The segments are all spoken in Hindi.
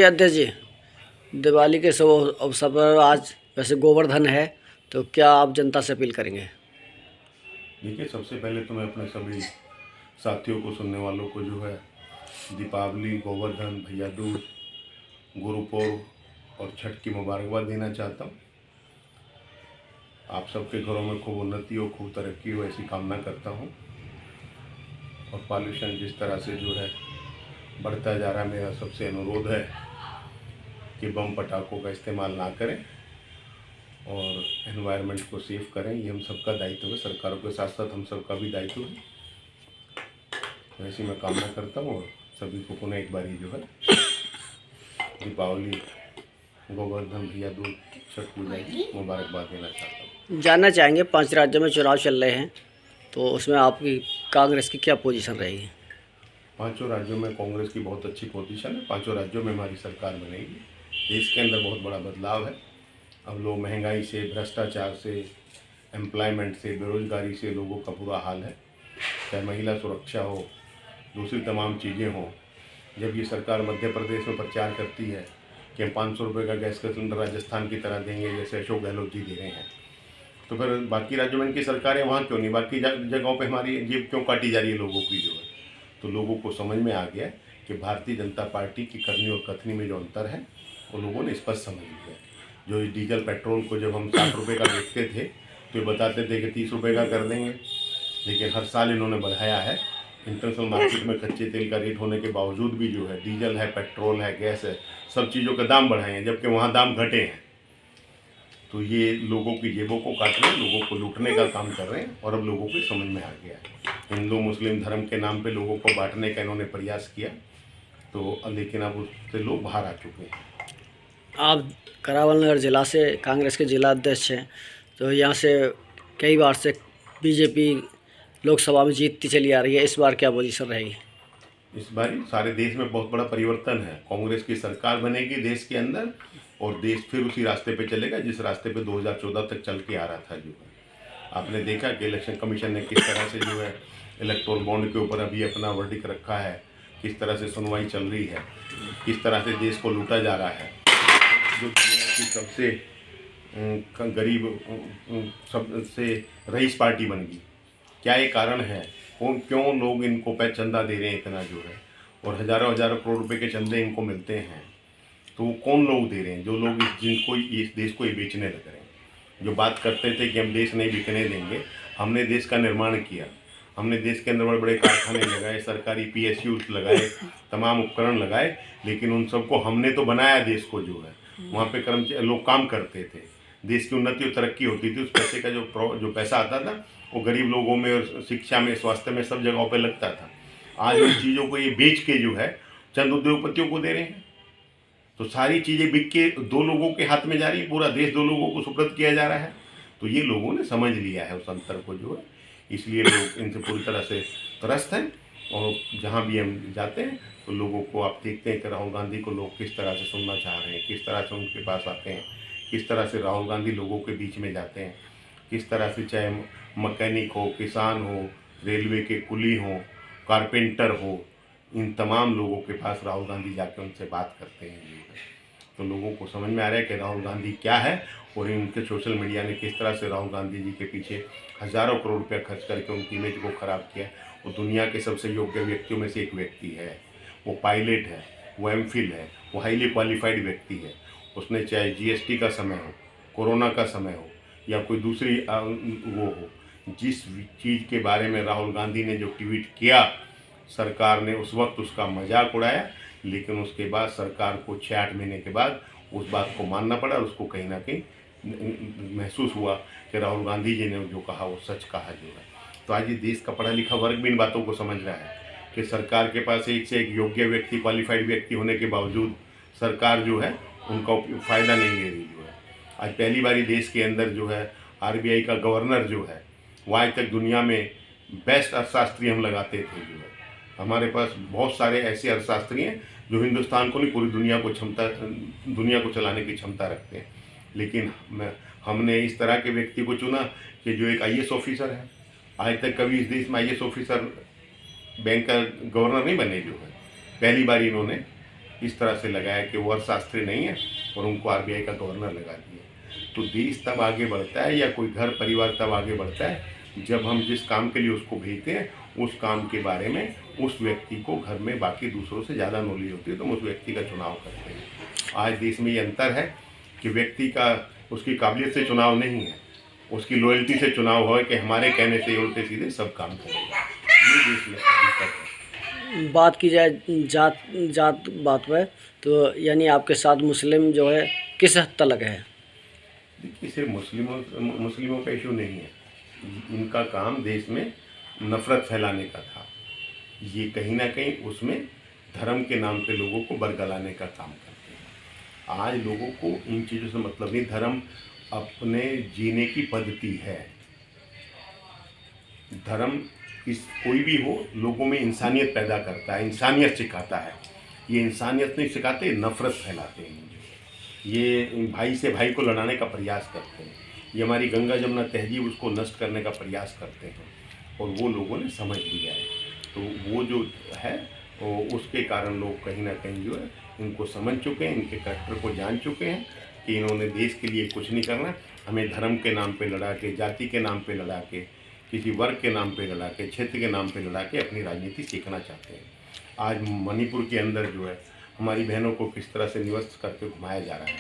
अध्यक्ष जी, दिवाली के शुभ अवसर पर आज वैसे गोवर्धन है, तो क्या आप जनता से अपील करेंगे? देखिए, सबसे पहले तो मैं अपने सभी साथियों को, सुनने वालों को जो है दीपावली, गोवर्धन, भैया दूज, गुरुपर्व और छठ की मुबारकबाद देना चाहता हूँ। आप सबके घरों में खूब उन्नति हो, खूब तरक्की हो, ऐसी कामना करता हूँ। और पॉल्यूशन जिस तरह से जो है बढ़ता जा रहा है, मेरा सबसे अनुरोध है कि बम पटाखों का इस्तेमाल ना करें और एनवायरनमेंट को सेफ करें। ये हम सबका दायित्व है, सरकारों के साथ साथ हम सबका भी दायित्व है। वैसे मैं कामना करता हूँ और सभी को पुनः एक बारी जो है दीपावली, गोवर्धन, भैया दूज, छठ पूजा की मुबारकबाद देना चाहता हूँ। जानना चाहेंगे, 5 राज्यों में चुनाव चल रहे हैं, तो उसमें आपकी कांग्रेस की क्या पोजीशन रहेगी? पांचों राज्यों में कांग्रेस की बहुत अच्छी पोजीशन है। पांचों राज्यों में हमारी सरकार बनेगी। देश के अंदर बहुत बड़ा बदलाव है। अब लोग महंगाई से, भ्रष्टाचार से, एम्प्लॉयमेंट से, बेरोजगारी से लोगों का बुरा हाल है। चाहे महिला सुरक्षा हो, दूसरी तमाम चीज़ें हों। जब ये सरकार मध्य प्रदेश में प्रचार करती है कि हम 500 रुपये का गैस का सिलेंडर राजस्थान की तरह देंगे, जैसे अशोक गहलोत जी दे रहे हैं, तो फिर बाकी राज्यों में इनकी सरकारें वहाँ क्यों नहीं, बाकी जगहों पे हमारी जेब क्यों काटी जा रही है लोगों की जो है। तो लोगों को समझ में आ गया कि भारतीय जनता पार्टी की करनी और कथनी में जो अंतर है वो लोगों ने स्पष्ट समझ लिया। जो इस डीजल पेट्रोल को जब हम 60 रुपये का बेचते थे तो ये बताते थे कि 30 रुपये का कर देंगे, लेकिन हर साल इन्होंने बढ़ाया है। इंटरनेशनल मार्केट में कच्चे तेल का रेट होने के बावजूद भी जो है डीजल है, पेट्रोल है, गैस है, सब चीज़ों के दाम बढ़ाए हैं, जबकि वहाँ दाम घटे हैं। तो ये लोगों की जेबों को काट रहे हैं, लोगों को लूटने का काम कर रहे हैं। और अब लोगों को समझ में आ गया है। हिंदू मुस्लिम धर्म के नाम पे लोगों को बांटने का इन्होंने प्रयास किया, तो लेकिन अब उससे लोग बाहर आ चुके हैं। आप करावल नगर जिला से कांग्रेस के जिला अध्यक्ष हैं, तो यहाँ से कई बार से बीजेपी लोकसभा में जीतती चली आ रही है, इस बार क्या पोजीशन रहेगी? इस बार सारे देश में बहुत बड़ा परिवर्तन है। कांग्रेस की सरकार बनेगी देश के अंदर और देश फिर उसी रास्ते पे चलेगा जिस रास्ते पे 2014 तक चल के आ रहा था। जो है आपने देखा कि इलेक्शन कमीशन ने किस तरह से जो है इलेक्टोरल बॉन्ड के ऊपर अभी अपना वर्डिक्ट रखा है, किस तरह से सुनवाई चल रही है, किस तरह से देश को लूटा जा रहा है। जो दुनिया की सबसे गरीब, सबसे रईस पार्टी बन गई। क्या ये कारण है? कौन, क्यों लोग इनको पे चंदा दे रहे हैं इतना जो है, और हज़ारों हज़ारों करोड़ रुपए के चंदे इनको मिलते हैं? तो वो कौन लोग दे रहे हैं? जो लोग जिनको इस देश को ये बेचने लग रहे हैं। जो बात करते थे कि हम देश नहीं बिकने देंगे, हमने देश का निर्माण किया। हमने देश के अंदर बड़े बड़े कारखाने लगाए, सरकारी PSUs लगाए, तमाम उपकरण लगाए, लेकिन उन सबको हमने तो बनाया देश को जो है। वहाँ पे कर्मचारी लोग काम करते थे, देश की उन्नति और तरक्की होती थी। उस पैसे का जो पैसा आता था वो गरीब लोगों में और शिक्षा में, स्वास्थ्य में, सब जगहों पे लगता था। आज उन चीज़ों को ये बेच के जो है चंद उद्योगपतियों को दे रहे हैं। तो सारी चीज़ें बिक के 2 लोगों के हाथ में जा रही है, पूरा देश 2 लोगों को सुपुर्द किया जा रहा है। तो ये लोगों ने समझ लिया है उस अंतर को जो है, इसलिए लोग इनसे पूरी तरह से त्रस्त हैं। और जहाँ भी हम जाते हैं तो लोगों को आप देखते हैं कि राहुल गांधी को लोग किस तरह से सुनना चाह रहे हैं, किस तरह से उनके पास आते हैं, किस तरह से राहुल गांधी लोगों के बीच में जाते हैं, किस तरह से चाहे मैकेनिक हो, किसान हो, रेलवे के कुली हो, कारपेंटर हो, इन तमाम लोगों के पास राहुल गांधी जाके उनसे बात करते हैं। तो लोगों को समझ में आ रहा है कि राहुल गांधी क्या है, और इनके सोशल मीडिया ने किस तरह से राहुल गांधी जी के पीछे हज़ारों करोड़ रुपया खर्च करके उनकी इमेज को ख़राब किया। वो दुनिया के सबसे योग्य व्यक्तियों में से एक व्यक्ति है। वो पायलट है, वो MPhil है, वो हाईली क्वालिफाइड व्यक्ति है। उसने चाहे GST का समय हो, कोरोना का समय हो, या कोई दूसरी वो हो, जिस चीज़ के बारे में राहुल गांधी ने जो ट्वीट किया, सरकार ने उस वक्त उसका मजाक उड़ाया, लेकिन उसके बाद सरकार को 6-8 महीने के बाद उस बात को मानना पड़ा। और उसको कहीं ना कहीं महसूस हुआ कि राहुल गांधी जी ने जो कहा वो सच कहा जो है। तो आज ये देश का पढ़ा लिखा वर्ग भी इन बातों को समझ रहा है कि सरकार के पास एक से एक योग्य व्यक्ति, क्वालिफाइड व्यक्ति होने के बावजूद सरकार जो है उनका फ़ायदा नहीं ले रही जो है। आज पहली बारी देश के अंदर जो है RBI का गवर्नर जो है, वो आज तक दुनिया में बेस्ट अर्थशास्त्री हम लगाते थे जो है। हमारे पास बहुत सारे ऐसे अर्थशास्त्री हैं जो हिंदुस्तान को नहीं, पूरी दुनिया को चलाने की क्षमता रखते हैं। लेकिन हमने इस तरह के व्यक्ति को चुना कि जो एक IAS ऑफिसर है। आज तक कभी इस देश में IAS ऑफिसर बैंक का गवर्नर नहीं बने जो है। पहली बार इन्होंने इस तरह से लगाया कि वो अर्थशास्त्री नहीं है और उनको आरबीआई का गवर्नर लगा दिया। तो देश तब आगे बढ़ता है या कोई घर परिवार तब आगे बढ़ता है जब हम जिस काम के लिए उसको भेजते हैं उस काम के बारे में उस व्यक्ति को घर में बाकी दूसरों से ज़्यादा नॉलेज होती है, तो हम उस व्यक्ति का चुनाव करते हैं। आज देश में ये अंतर है कि व्यक्ति का उसकी काबिलियत से चुनाव नहीं है, उसकी लॉयल्टी से चुनाव हो कि हमारे कहने से उल्टे सीधे सब काम करेगा। ये देश में दिक्कत है। बात की जाए जात बात पर, तो यानी आपके साथ मुस्लिम जो है किस हद तक है? देखिए, सिर्फ मुस्लिमों का इशू नहीं है, इनका काम देश में नफरत फैलाने का था। ये कहीं ना कहीं उसमें धर्म के नाम पे लोगों को बरगलाने का काम करते हैं। आज लोगों को इन चीज़ों से मतलब नहीं, धर्म अपने जीने की पद्धति है। धर्म कोई भी हो, लोगों में इंसानियत पैदा करता है, इंसानियत सिखाता है। ये इंसानियत नहीं सिखाते, नफरत फैलाते हैं। ये भाई से भाई को लड़ाने का प्रयास करते हैं। ये हमारी गंगा जमुना तहजीब उसको नष्ट करने का प्रयास करते हैं और वो लोगों ने समझ लिया है। तो वो जो है उसके कारण लोग कहीं ना कहीं जो है इनको समझ चुके हैं, इनके करैक्टर को जान चुके हैं कि इन्होंने देश के लिए कुछ नहीं करना। हमें धर्म के नाम पे लड़ा के, जाति के नाम पे लड़ा के, किसी वर्ग के नाम पे लड़ा के, क्षेत्र के नाम पे लड़ा के अपनी राजनीति सीखना चाहते हैं। आज मणिपुर के अंदर जो है हमारी बहनों को किस तरह से निवस्त करके घुमाया जा रहा है,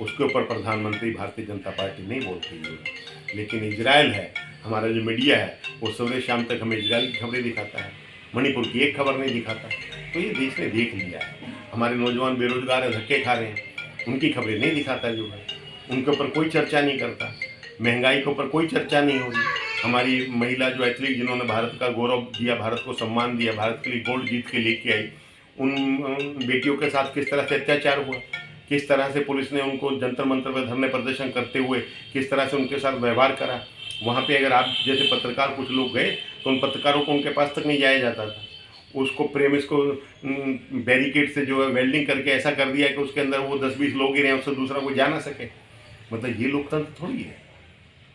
उसके ऊपर प्रधानमंत्री भारतीय जनता पार्टी नहीं बोलती है। लेकिन इजराइल है, हमारा जो मीडिया है वो सवेरे शाम तक हमें इजराइल की खबरें दिखाता है, मणिपुर की एक खबर नहीं दिखाता। तो ये देश ने देख लिया है। हमारे नौजवान बेरोजगार है, धक्के खा रहे हैं, उनकी खबरें नहीं दिखाता जो है, उनके ऊपर कोई चर्चा नहीं करता। महंगाई के ऊपर कोई चर्चा नहीं होगी। हमारी महिला जो एथलीट जिन्होंने भारत का गौरव दिया, भारत को सम्मान दिया, भारत के लिए गोल्ड जीत के लेके आई, उन बेटियों के साथ किस तरह से अत्याचार हुआ, किस तरह से पुलिस ने उनको जंतर मंतर पर धरने प्रदर्शन करते हुए किस तरह से उनके साथ व्यवहार करा। वहाँ पे अगर आप जैसे पत्रकार कुछ लोग गए तो उन पत्रकारों को उनके पास तक नहीं जाया जाता था। उसको प्रेमिस को बैरिकेड से जो है वेल्डिंग करके ऐसा कर दिया कि उसके अंदर वो 10-20 लोग ही रहे, उससे दूसरा कोई जा ना सके। मतलब ये लोकतंत्र थोड़ी है।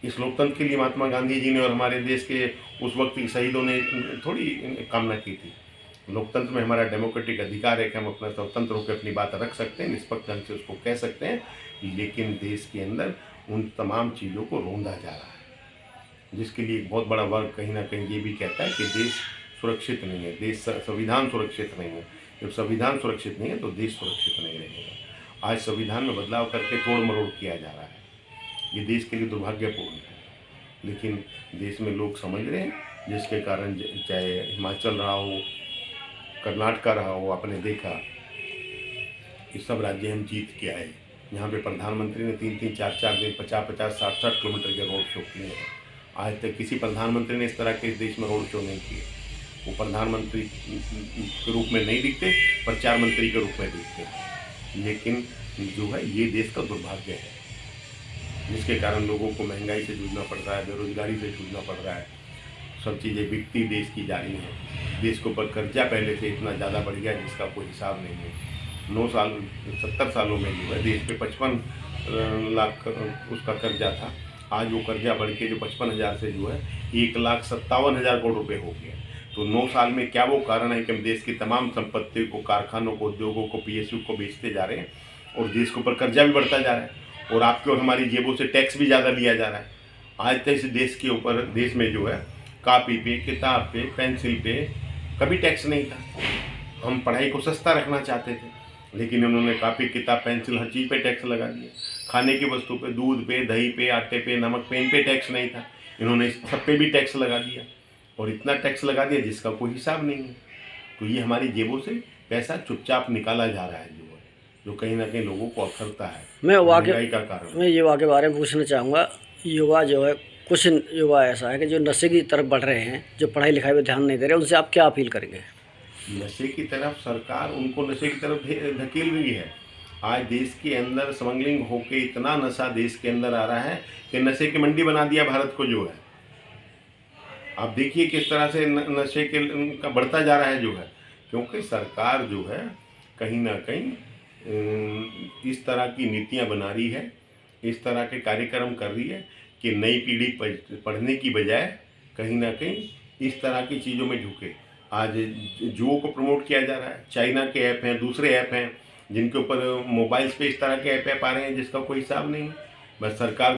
इस लोकतंत्र के लिए महात्मा गांधी जी ने और हमारे देश के उस वक्त के शहीदों ने थोड़ी कामना की थी। लोकतंत्र में हमारा डेमोक्रेटिक अधिकार है कि हम अपना स्वतंत्र होकर अपनी बात रख सकते हैं, निष्पक्ष ढंग से उसको कह सकते हैं। लेकिन देश के अंदर उन तमाम चीज़ों को रोंदा जा रहा है, जिसके लिए एक बहुत बड़ा वर्ग कहीं ना कहीं ये भी कहता है कि देश सुरक्षित नहीं है, देश संविधान सुरक्षित नहीं है। जब संविधान सुरक्षित नहीं है तो देश सुरक्षित नहीं रहेगा। आज संविधान में बदलाव करके तोड़ मरोड़ किया जा रहा है, ये देश के लिए दुर्भाग्यपूर्ण है। लेकिन देश में लोग समझ रहे हैं, जिसके कारण चाहे हिमाचल रहा हो, कर्नाटका रहा हो, आपने देखा ये सब राज्य हम जीत के आए। यहाँ पे प्रधानमंत्री ने 3-3, 4-4 दिन 50-50, 60-60 किलोमीटर के रोड शो किए हैं। आज तक किसी प्रधानमंत्री ने इस तरह के इस देश में रोड शो नहीं किए। वो प्रधानमंत्री के रूप में नहीं दिखते, प्रचार मंत्री के रूप में दिखते हैं। लेकिन जो है ये देश का दुर्भाग्य है, जिसके कारण लोगों को महंगाई से जूझना पड़ रहा है, बेरोजगारी से जूझना पड़ रहा है, सब चीज़ें बिकती देश की जा रही हैं। देश के ऊपर कर्जा पहले से इतना ज़्यादा बढ़ गया जिसका कोई हिसाब नहीं है। 70 सालों में जो है देश पे 55 लाख उसका कर्जा था। आज वो कर्जा बढ़ के जो 55,000 से जो है 1,57,000 करोड़ रुपये हो गया। तो 9 साल में क्या वो कारण है कि हम देश की तमाम संपत्ति को, कारखानों को, उद्योगों को, PSU को बेचते जा रहे हैं और देश के ऊपर कर्जा भी बढ़ता जा रहा है और आपके और हमारी जेबों से टैक्स भी ज़्यादा लिया जा रहा है। आज तक इस देश के ऊपर, देश में जो है कापी पे, किताब पे, पेंसिल पे कभी टैक्स नहीं था। हम पढ़ाई को सस्ता रखना चाहते थे, लेकिन उन्होंने कापी, किताब, पेंसिल हर चीज़ पे टैक्स लगा दिया। खाने की वस्तु पे, दूध पे, दही पे, आटे पे, नमक पे, इन पे टैक्स नहीं था, इन्होंने सब पे भी टैक्स लगा दिया और इतना टैक्स लगा दिया जिसका कोई हिसाब नहीं है। तो ये हमारी जेबों से पैसा चुपचाप निकाला जा रहा है, जो कहीं ना कहीं लोगों को अखरता है। महंगाई का कारण। मैं युवा के बारे में पूछना चाहूँगा। युवा जो है, कुछ युवा ऐसा है कि जो नशे की तरफ बढ़ रहे हैं, जो पढ़ाई लिखाई में ध्यान नहीं दे रहे, उनसे आप क्या अपील करेंगे? नशे की तरफ सरकार उनको नशे की तरफ धकेल रही है। आज देश के अंदर स्मगलिंग होके इतना नशा देश के अंदर आ रहा है कि नशे की मंडी बना दिया भारत को जो है। आप देखिए किस तरह से नशे का बढ़ता जा रहा है जो है, क्योंकि सरकार जो है कहीं ना कहीं इस तरह की नीतियां बना रही है, इस तरह के कार्यक्रम कर रही है कि नई पीढ़ी पढ़ने की बजाय कहीं ना कहीं इस तरह की चीज़ों में झुके। आज जुओं को प्रमोट किया जा रहा है, चाइना के ऐप हैं, दूसरे ऐप हैं, जिनके ऊपर मोबाइल्स पे इस तरह के ऐप आ रहे हैं जिसका कोई हिसाब नहीं है। बस सरकार